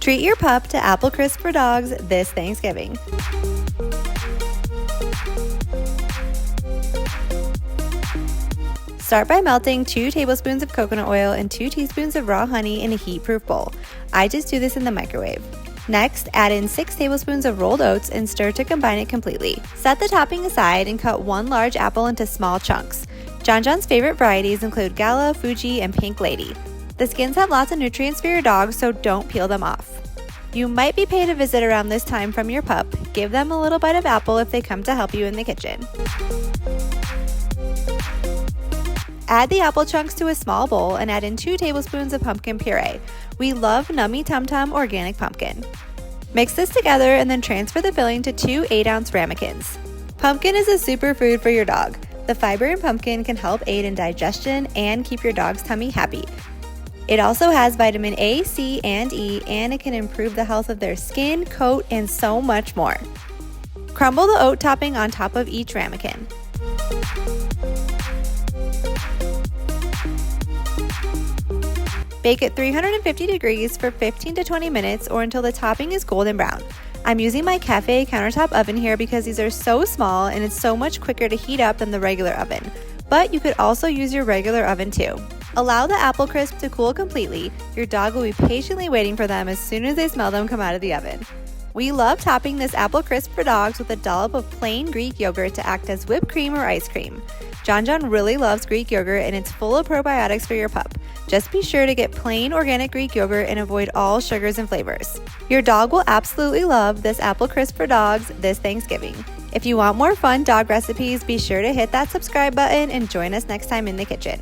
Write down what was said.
Treat your pup to apple crisp for dogs this Thanksgiving. Start by melting 2 tablespoons of coconut oil and 2 teaspoons of raw honey in a heat-proof bowl. I just do this in the microwave. Next, add in 6 tablespoons of rolled oats and stir to combine it completely. Set the topping aside and cut 1 large apple into small chunks. John John's favorite varieties include Gala, Fuji, and Pink Lady. The skins have lots of nutrients for your dog, so don't peel them off. You might be paid a visit around this time from your pup. Give them a little bite of apple if they come to help you in the kitchen. Add the apple chunks to a small bowl and add in 2 tablespoons of pumpkin puree. We love Nummy Tum Tum organic pumpkin. Mix this together and then transfer the filling to 2 8-ounce Ramekins. Pumpkin is a superfood for your dog. The fiber in pumpkin can help aid in digestion and keep your dog's tummy happy. It also has vitamin A, C, and E, and it can improve the health of their skin, coat, and so much more. Crumble the oat topping on top of each ramekin. Bake at 350 degrees for 15 to 20 minutes or until the topping is golden brown. I'm using my cafe countertop oven here because these are so small and it's so much quicker to heat up than the regular oven. But you could also use your regular oven too. Allow the apple crisp to cool completely. Your dog will be patiently waiting for them as soon as they smell them come out of the oven. We love topping this apple crisp for dogs with a dollop of plain Greek yogurt to act as whipped cream or ice cream. John John really loves Greek yogurt and it's full of probiotics for your pup. Just be sure to get plain organic Greek yogurt and avoid all sugars and flavors. Your dog will absolutely love this apple crisp for dogs this Thanksgiving. If you want more fun dog recipes, be sure to hit that subscribe button and join us next time in the kitchen.